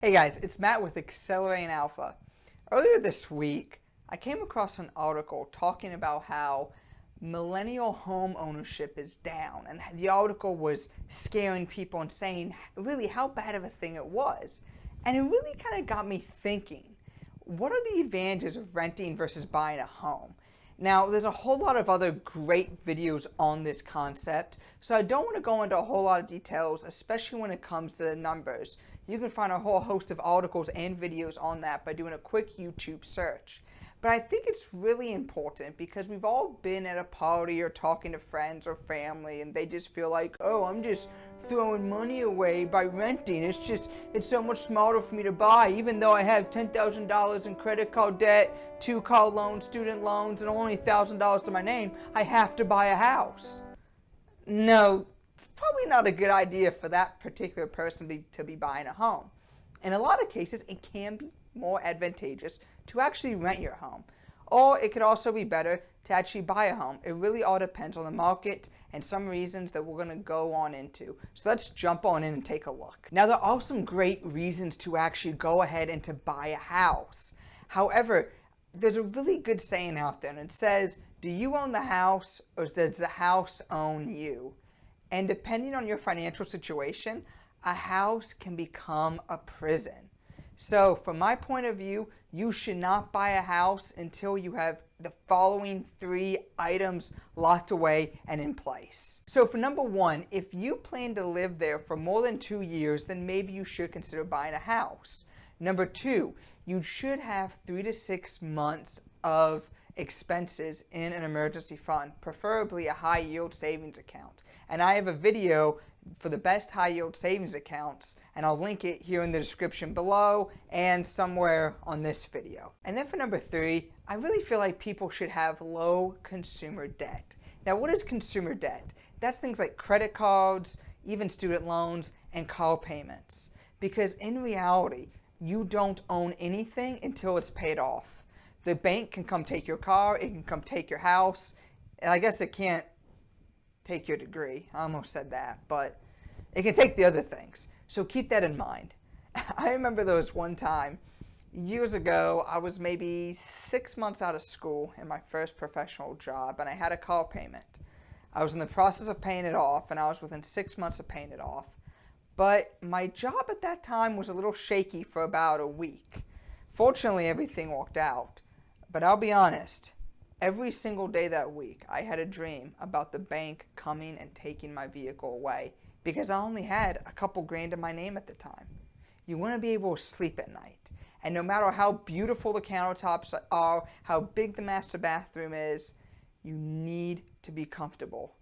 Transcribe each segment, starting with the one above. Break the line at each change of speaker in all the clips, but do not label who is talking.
Hey guys, it's Matt with Accelerating Alpha. Earlier this week, I came across an article talking about how millennial home ownership is down, and the article was scaring people and saying really how bad of a thing it was. And it really kind of got me thinking, what are the advantages of renting versus buying a home? Now, there's a whole lot of other great videos on this concept, so I don't want to go into a whole lot of details, especially when it comes to the numbers. You can find a whole host of articles and videos on that by doing a quick YouTube search. But I think it's really important because we've all been at a party or talking to friends or family and they just feel like, oh, I'm just throwing money away by renting. It's so much smarter for me to buy, even though I have $10,000 in credit card debt, 2 car loans, student loans, and only $1,000 to my name. I have to buy a house. No, it's probably not a good idea for that particular person to be buying a home. In a lot of cases, it can be more advantageous to actually rent your home. Or it could also be better to actually buy a home. It really all depends on the market and some reasons that we're going to go on into. So let's jump on in and take a look. Now, there are some great reasons to actually go ahead and to buy a house. However, there's a really good saying out there, and it says, do you own the house or does the house own you? And depending on your financial situation, a house can become a prison. So from my point of view, you should not buy a house until you have the following 3 items locked away and in place. So for number 1, if you plan to live there for more than 2 years, then maybe you should consider buying a house. Number 2, you should have 3 to 6 months of expenses in an emergency fund, preferably a high yield savings account. And I have a video for the best high yield savings accounts, and I'll link it here in the description below and somewhere on this video. And then for number 3, I really feel like people should have low consumer debt. Now, what is consumer debt? That's things like credit cards, even student loans, and car payments. Because in reality, you don't own anything until it's paid off. The bank can come take your car, it can come take your house, and I guess it can't take your degree. I almost said that, but it can take the other things. So keep that in mind. I remember there was one time, years ago, I was maybe 6 months out of school in my first professional job, and I had a car payment. I was in the process of paying it off, and I was within 6 months of paying it off. But my job at that time was a little shaky for about a week. Fortunately, everything worked out. But I'll be honest, every single day that week, I had a dream about the bank coming and taking my vehicle away because I only had a couple grand in my name at the time. You want to be able to sleep at night. And no matter how beautiful the countertops are, how big the master bathroom is, you need to be comfortable.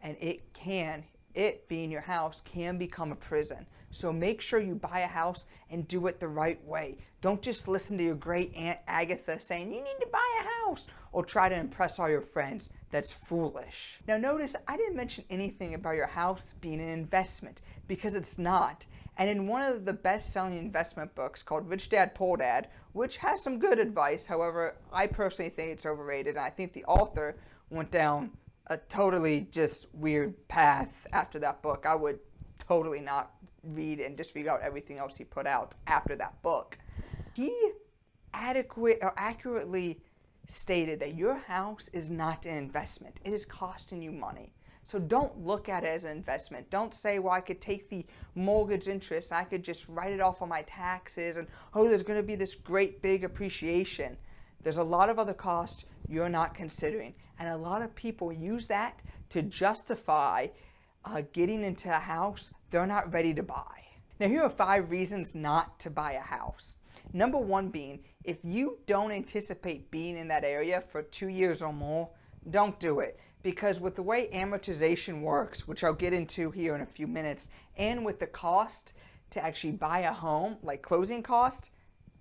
And it being your house can become a prison. So make sure you buy a house and do it the right way. Don't just listen to your great Aunt Agatha saying you need to buy a house or try to impress all your friends. That's foolish. Now notice I didn't mention anything about your house being an investment because it's not. And in one of the best-selling investment books called Rich Dad Poor Dad, which has some good advice, however, I personally think it's overrated, and I think the author went down a totally just weird path after that book. I would totally not read and disregard everything else he put out after that book. He accurately stated that your house is not an investment. It is costing you money. So don't look at it as an investment. Don't say, well, I could take the mortgage interest, I could just write it off on my taxes, and oh, there's going to be this great big appreciation. There's a lot of other costs you're not considering, and a lot of people use that to justify getting into a house they're not ready to buy. Now, here are 5 reasons not to buy a house. Number 1 being, if you don't anticipate being in that area for 2 years or more, don't do it. Because with the way amortization works, which I'll get into here in a few minutes, and with the cost to actually buy a home, like closing cost,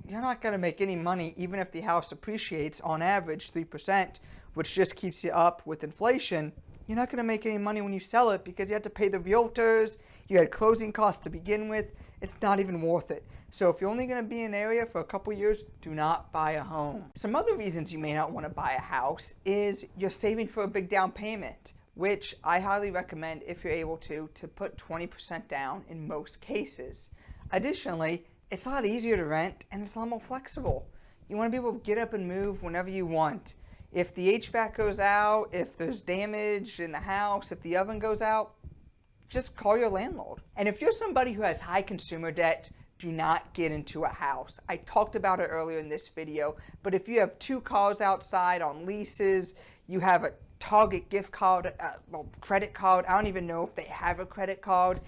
you're not going to make any money even if the house appreciates on average 3%, which just keeps you up with inflation. You're not going to make any money when you sell it because you have to pay the realtors, you had closing costs to begin with. It's not even worth it. So if you're only going to be in an area for a couple years, do not buy a home. Some other reasons you may not want to buy a house is you're saving for a big down payment, which I highly recommend if you're able to put 20% down in most cases. Additionally, It's a lot easier to rent, and it's a lot more flexible. You want to be able to get up and move whenever you want. If the HVAC goes out, if there's damage in the house, if the oven goes out, just call your landlord. And if you're somebody who has high consumer debt, do not get into a house. I talked about it earlier in this video, but if you have 2 cars outside on leases, you have a Target gift card, credit card, I don't even know if they have a credit card,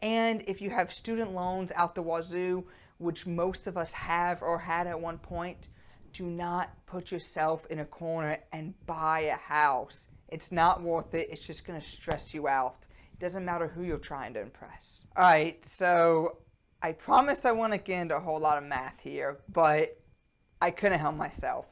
and if you have student loans out the wazoo, which most of us have or had at one point, do not put yourself in a corner and buy a house. It's not worth it. It's just going to stress you out. It doesn't matter who you're trying to impress. All right, so I promised I wouldn't get into a whole lot of math here, but I couldn't help myself.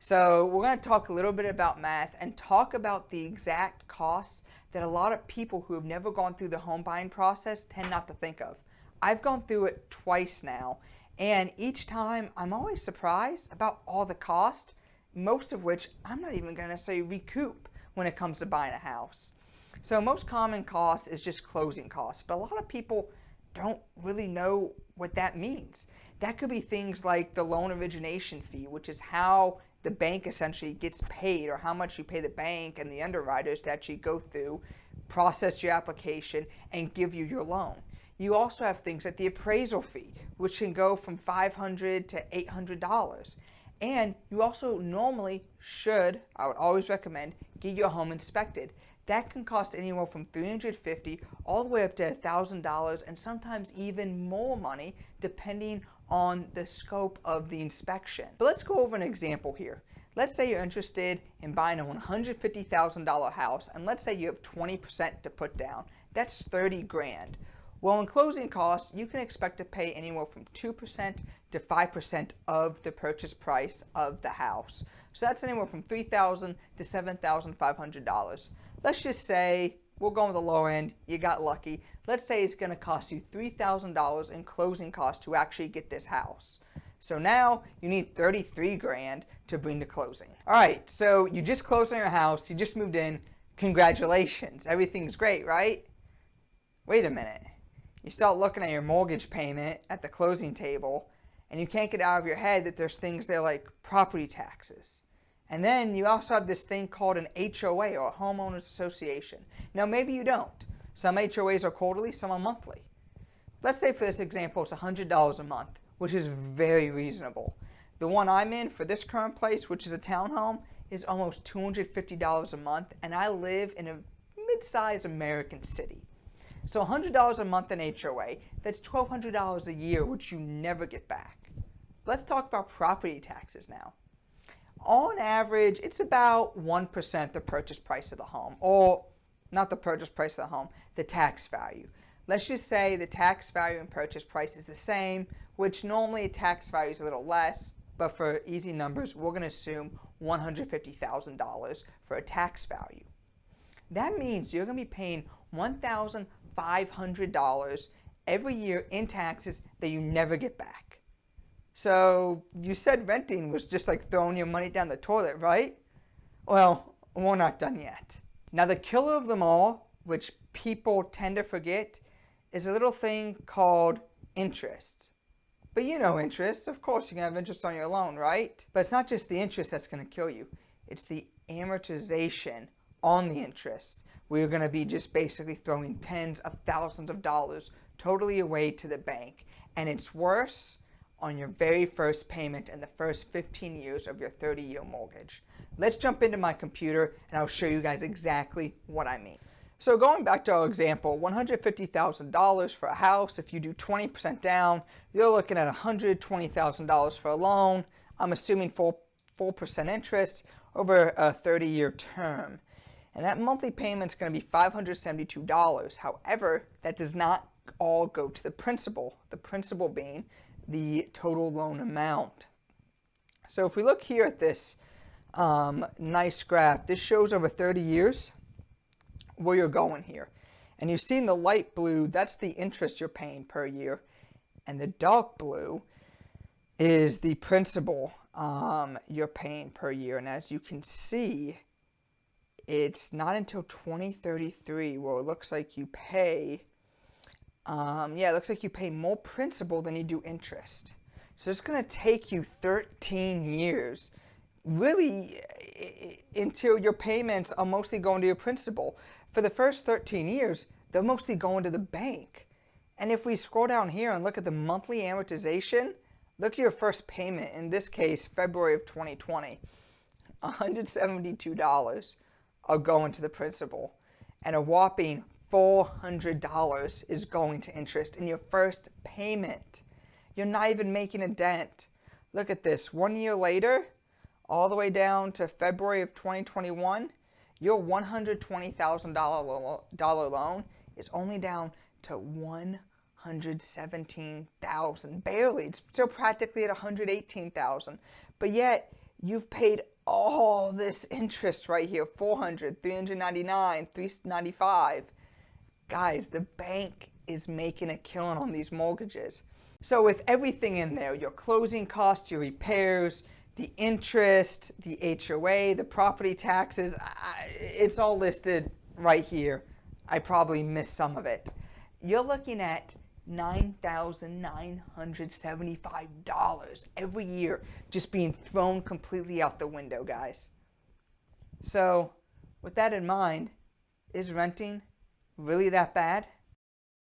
So we're going to talk a little bit about math and talk about the exact costs that a lot of people who have never gone through the home buying process tend not to think of. I've gone through it twice now, and each time I'm always surprised about all the cost, most of which I'm not even going to necessarily recoup when it comes to buying a house. So most common cost is just closing costs, but a lot of people don't really know what that means. That could be things like the loan origination fee, which is how the bank essentially gets paid, or how much you pay the bank and the underwriters to actually go through, process your application, and give you your loan. You also have things like the appraisal fee, which can go from $500 to $800. And you also normally should, I would always recommend, get your home inspected. That can cost anywhere from $350 all the way up to $1,000, and sometimes even more money depending on the scope of the inspection. But let's go over an example here. Let's say you're interested in buying a $150,000 house, and let's say you have 20% to put down. That's 30 grand. Well, in closing costs, you can expect to pay anywhere from 2% to 5% of the purchase price of the house. So that's anywhere from $3,000 to $7,500. Let's just say, we'll go on the low end, you got lucky. Let's say it's going to cost you $3,000 in closing costs to actually get this house. So now you need 33 grand to bring to closing. All right, so you just closed on your house, you just moved in. Congratulations, everything's great, right? Wait a minute. You start looking at your mortgage payment at the closing table, and you can't get out of your head that there's things there like property taxes. And then you also have this thing called an HOA, or a homeowners association. Now maybe you don't. Some HOAs are quarterly, some are monthly. Let's say for this example it's $100 a month, which is very reasonable. The one I'm in for this current place, which is a townhome, is almost $250 a month, and I live in a mid-sized American city. So $100 a month in HOA, that's $1,200 a year, which you never get back. Let's talk about property taxes now. On average, it's about 1% the purchase price of the home, or not the purchase price of the home, the tax value. Let's just say the tax value and purchase price is the same, which normally a tax value is a little less, but for easy numbers, we're going to assume $150,000 for a tax value. That means you're going to be paying $1,500 every year in taxes that you never get back. So you said renting was just like throwing your money down the toilet, right? Well, we're not done yet. Now the killer of them all, which people tend to forget, is a little thing called interest. But you know interest. Of course you can have interest on your loan, right? But it's not just the interest that's going to kill you. It's the amortization on the interest. We're going to be just basically throwing tens of thousands of dollars totally away to the bank. And it's worse on your very first payment in the first 15 years of your 30-year mortgage. Let's jump into my computer and I'll show you guys exactly what I mean. So going back to our example, $150,000 for a house. If you do 20% down, you're looking at $120,000 for a loan. I'm assuming 4% interest over a 30-year term. And that monthly payment's going to be $572. However, that does not all go to the principal being the total loan amount. So if we look here at this nice graph, this shows over 30 years where you're going here. And you see in the light blue, that's the interest you're paying per year. And the dark blue is the principal you're paying per year. And as you can see, it's not until 2033 where it looks like you pay Yeah, it looks like you pay more principal than you do interest. So it's going to take you 13 years, really, until your payments are mostly going to your principal. For the first 13 years, they're mostly going to the bank. And if we scroll down here and look at the monthly amortization, look at your first payment, in this case, February of 2020, $172 are going to the principal, and a whopping $400 is going to interest in your first payment. You're not even making a dent. Look at this. 1 year later, all the way down to February of 2021, your $120,000 loan is only down to $117,000, barely. It's still practically at $118,000, but yet you've paid all this interest right here: $400, $399, $395. Guys, the bank is making a killing on these mortgages. So with everything in there, your closing costs, your repairs, the interest, the HOA, the property taxes, it's all listed right here. I probably missed some of it. You're looking at $9,975 every year just being thrown completely out the window, guys. So with that in mind, is renting really that bad?